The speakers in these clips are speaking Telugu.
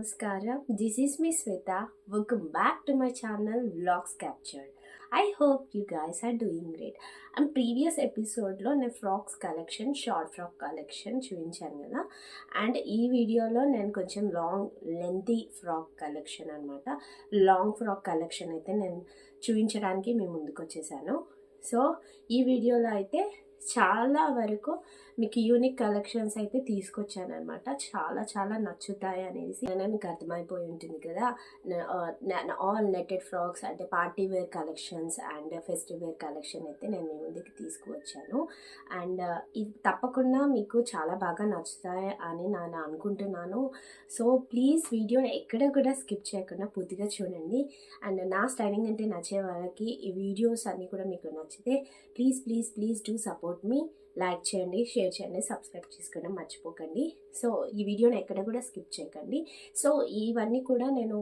Namaskaram. This is Miss Sweta. Welcome back to my channel Vlogs Captured. I hope you guys are doing great. And previous episode లో నేను frocks collection short frock collection చూపించాను కదా. అండ్ ఈ వీడియోలో నేను కొంచెం లెంతీ ఫ్రాక్ కలెక్షన్ అనమాట. లాంగ్ ఫ్రాక్ కలెక్షన్ అయితే నేను చూపించడానికి మీ ముందుకు వచ్చేసాను. సో ఈ వీడియోలో అయితే చాలా వరకు మీకు యూనిక్ కలెక్షన్స్ అయితే తీసుకొచ్చాను అనమాట. చాలా చాలా నచ్చుతాయి అనేసి మీకు అర్థమైపోయి ఉంటుంది కదా. ఆల్ నెట్టెడ్ ఫ్రాక్స్ అంటే party wear collections and festive wear collection అయితే నేను మీ ముందుకు తీసుకువచ్చాను. అండ్ ఇది తప్పకుండా మీకు చాలా బాగా నచ్చుతాయి అని నేను అనుకుంటున్నాను. సో ప్లీజ్ వీడియోని ఎక్కడ కూడా స్కిప్ చేయకుండా పూర్తిగా చూడండి. అండ్ నా స్టైలింగ్ అంటే నచ్చే వాళ్ళకి ఈ వీడియోస్ అన్నీ కూడా మీకు నచ్చితే please please please do support me. Like చేయండి, షేర్ చేయండి, సబ్స్క్రైబ్ చేసుకోవడం మర్చిపోకండి. సో ఈ వీడియోని ఎక్కడ కూడా స్కిప్ చేయకండి. సో ఇవన్నీ కూడా నేను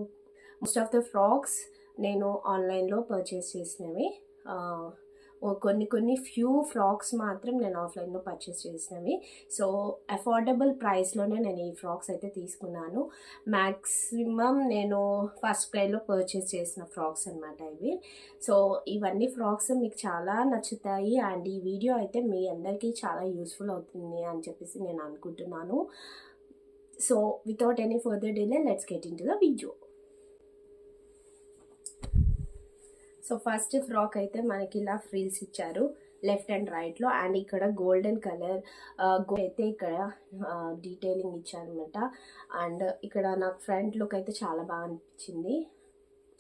మోస్ట్ ఆఫ్ ద ఫ్రాక్స్ నేను ఆన్లైన్లో పర్చేస్ చేసినవి. కొన్ని ఫ్యూ ఫ్రాక్స్ మాత్రం నేను ఆఫ్లైన్లో పర్చేస్ చేసినవి. సో అఫోర్డబుల్ ప్రైస్లోనే నేను ఈ ఫ్రాక్స్ అయితే తీసుకున్నాను. మ్యాక్సిమం నేను ఫస్ట్ క్రైలో పర్చేస్ చేసిన ఫ్రాక్స్ అనమాట ఇవి. సో ఇవన్నీ ఫ్రాక్స్ మీకు చాలా నచ్చుతాయి అండ్ ఈ వీడియో అయితే మీ అందరికీ చాలా యూస్ఫుల్ అవుతుంది అని చెప్పేసి నేను అనుకుంటున్నాను. So without any further delay let's get in to the video. So first frock అయితే మనకి ఇలా ఫ్రిల్స్ ఇచ్చారు లెఫ్ట్ అండ్ రైట్లో. అండ్ ఇక్కడ గోల్డెన్ కలర్ అయితే ఇక్కడ డీటెయిలింగ్ ఇచ్చారనమాట. అండ్ ఇక్కడ నాకు ఫ్రంట్ లుక్ అయితే చాలా బాగా అనిపించింది,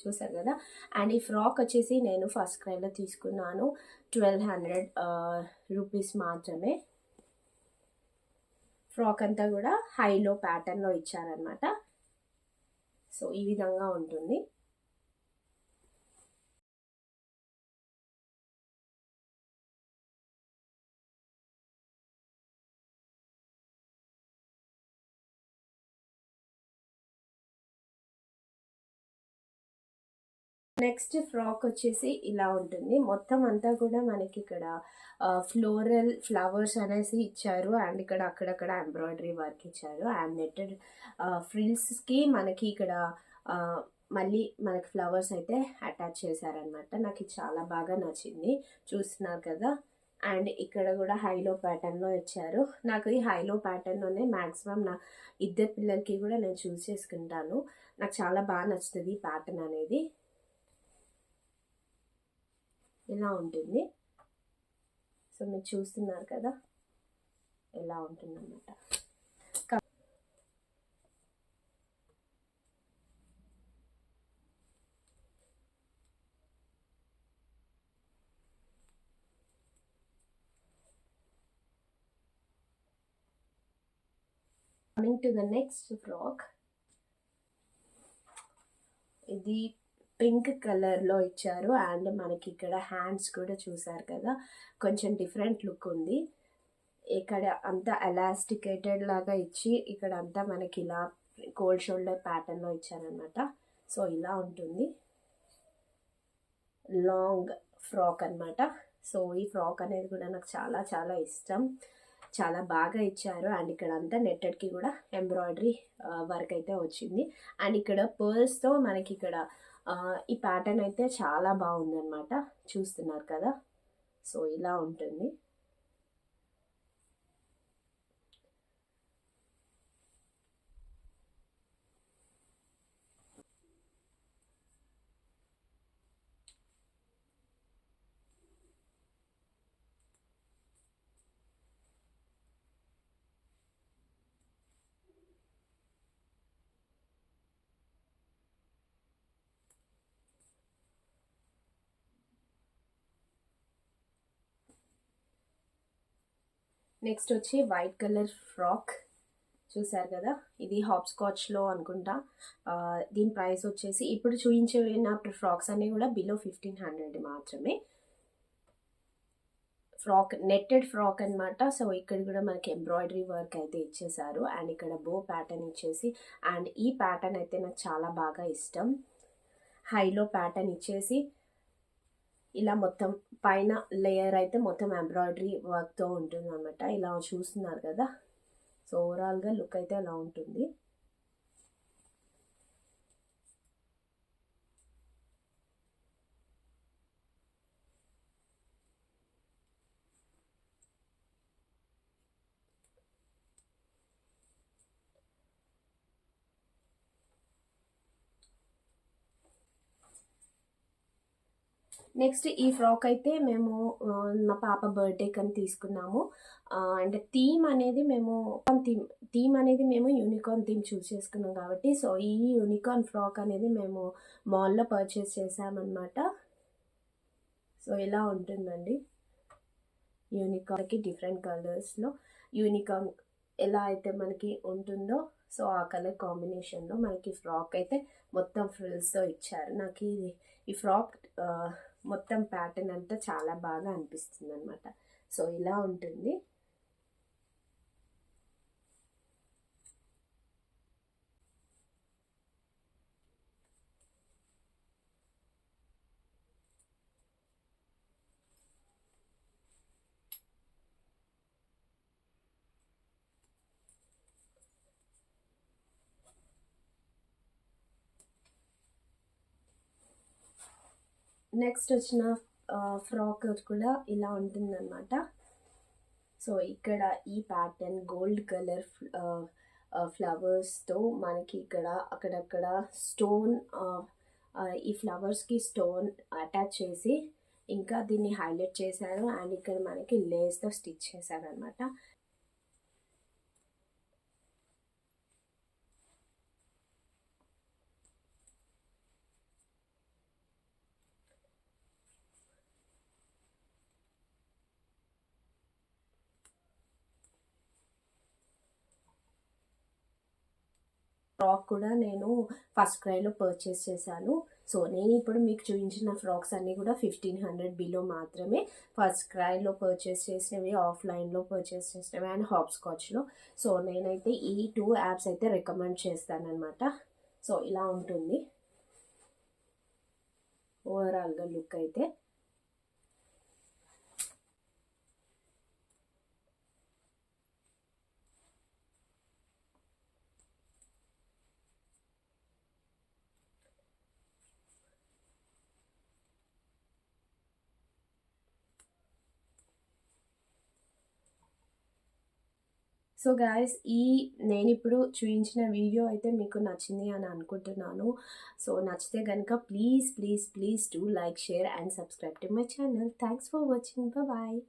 చూసారు కదా. అండ్ ఈ ఫ్రాక్ వచ్చేసి నేను ఫస్ట్ క్రైలో తీసుకున్నాను. 1200 రూపీస్ మాత్రమే. ఫ్రాక్ అంతా కూడా హైలో ప్యాటర్న్లో ఇచ్చారనమాట. సో ఈ విధంగా ఉంటుంది. నెక్స్ట్ ఫ్రాక్ వచ్చేసి ఇలా ఉంటుంది. మొత్తం అంతా కూడా మనకి ఇక్కడ ఫ్లోరల్ ఫ్లవర్స్ అనేసి ఇచ్చారు. అండ్ ఇక్కడ అక్కడక్కడ ఎంబ్రాయిడరీ వర్క్ ఇచ్చారు. అండ్ నెట్టెడ్ ఫ్రిల్స్కి మనకి ఇక్కడ మళ్ళీ మనకి ఫ్లవర్స్ అయితే అటాచ్ చేశారనమాట. నాకు ఇది చాలా బాగా నచ్చింది, చూస్తున్నారు కదా. అండ్ ఇక్కడ కూడా హైలో ప్యాటర్న్లో ఇచ్చారు. నాకు ఈ హైలో ప్యాటర్న్లోనే మ్యాక్సిమం నా ఇద్దరు పిల్లలకి కూడా నేను చూస్ చేసుకుంటాను. నాకు చాలా బాగా నచ్చుతుంది ఈ ప్యాటర్న్ అనేది. ఇలా ఉంటుంది. సో మీరు చూస్తున్నారు కదా ఎలా ఉంటుందన్నమాట. Coming to the next frock. ఇది పింక్ కలర్లో ఇచ్చారు. అండ్ మనకి ఇక్కడ హ్యాండ్స్ కూడా చూసారు కదా, కొంచెం డిఫరెంట్ లుక్ ఉంది. ఇక్కడ అంతా ఎలాస్టికేటెడ్ లాగా ఇచ్చి ఇక్కడ అంతా మనకి ఇలా కోల్డ్ షోల్డర్ ప్యాటర్న్లో ఇచ్చారనమాట. సో ఇలా ఉంటుంది లాంగ్ ఫ్రాక్ అనమాట. సో ఈ ఫ్రాక్ అనేది కూడా నాకు చాలా చాలా ఇష్టం, చాలా బాగా ఇచ్చారు. అండ్ ఇక్కడ అంతా నెట్టెడ్కి కూడా ఎంబ్రాయిడరీ వర్క్ అయితే వచ్చింది. అండ్ ఇక్కడ పర్ల్స్తో మనకి ఇక్కడ ఈ ప్యాటర్న్ అయితే చాలా బాగుందన్నమాట, చూస్తున్నారు కదా. సో ఇలా ఉంటుంది. నెక్స్ట్ వచ్చి వైట్ కలర్ ఫ్రాక్, చూసారు కదా. ఇది హాప్ స్కాచ్లో అనుకుంటా. దీని ప్రైస్ వచ్చేసి ఇప్పుడు చూపించిన ఫ్రాక్స్ అన్నీ కూడా బిలో 1500 మాత్రమే. ఫ్రాక్ నెట్టెడ్ ఫ్రాక్ అనమాట. సో ఇక్కడ కూడా మనకి ఎంబ్రాయిడరీ వర్క్ అయితే ఇచ్చేసారు. అండ్ ఇక్కడ బో ప్యాటర్న్ ఇచ్చేసి, అండ్ ఈ ప్యాటర్న్ అయితే నాకు చాలా బాగా ఇష్టం. హైలో ప్యాటర్న్ ఇచ్చేసి ఇలా మొత్తం పైన లేయర్ అయితే మొత్తం ఎంబ్రాయిడరీ వర్క్తో ఉంటుంది అనమాట. ఇలా చూస్తున్నారు కదా. సో ఓవరాల్గా లుక్ అయితే అలా ఉంటుంది. నెక్స్ట్ ఈ ఫ్రాక్ అయితే మేము మా పాప బర్త్డేకి అని తీసుకున్నాము. అంటే థీమ్ అనేది మేము యూనికార్న్ థీమ్ చూస్ చేసుకున్నాం కాబట్టి, సో ఈ యూనికార్న్ ఫ్రాక్ అనేది మేము మాల్లో పర్చేస్ చేసామన్నమాట. సో ఇలా ఉంటుందండి. యూనికార్న్కి డిఫరెంట్ కలర్స్లో యూనికార్న్ ఎలా అయితే మనకి ఉంటుందో, సో ఆ కలర్ కాంబినేషన్లో మనకి ఫ్రాక్ అయితే మొత్తం ఫ్రిల్స్తో ఇచ్చారు. నాకు ఈ ఫ్రాక్ మొత్తం ప్యాటర్న్ అంతా చాలా బాగా అనిపిస్తుంది అనమాట. సో ఇలా ఉంటుంది. నెక్స్ట్ వచ్చిన ఫ్రాక్ కూడా ఇలా ఉంటుందన్నమాట. సో ఇక్కడ ఈ ప్యాటర్న్ గోల్డ్ కలర్ ఫ్లవర్స్తో మనకి ఇక్కడ అక్కడక్కడ స్టోన్, ఈ ఫ్లవర్స్కి స్టోన్ అటాచ్ చేసి ఇంకా దీన్ని హైలైట్ చేశారు. అండ్ ఇక్కడ మనకి లేస్తో స్టిచ్ చేశారు అనమాట. ఫ్రాక్ కూడా నేను ఫస్ట్ క్రైలో పర్చేస్ చేశాను. సో నేను ఇప్పుడు మీకు చూపించిన ఫ్రాక్స్ అన్నీ కూడా 1500 బిలో మాత్రమే. ఫస్ట్ క్రైలో పర్చేస్ చేసినవి, ఆఫ్లైన్లో పర్చేస్ చేసినవి అండ్ హాప్ స్కాచ్లో. సో నేనైతే ఈ 2 యాప్స్ అయితే రికమెండ్ చేస్తానన్నమాట. సో ఇలా ఉంటుంది ఓవరాల్గా లుక్ అయితే. సో గాయస్, నేను ఇప్పుడు చూపించిన వీడియో అయితే మీకు నచ్చింది అని అనుకుంటున్నాను. సో నచ్చితే కనుక please do like, share and subscribe to my channel. Thanks for watching. Bye.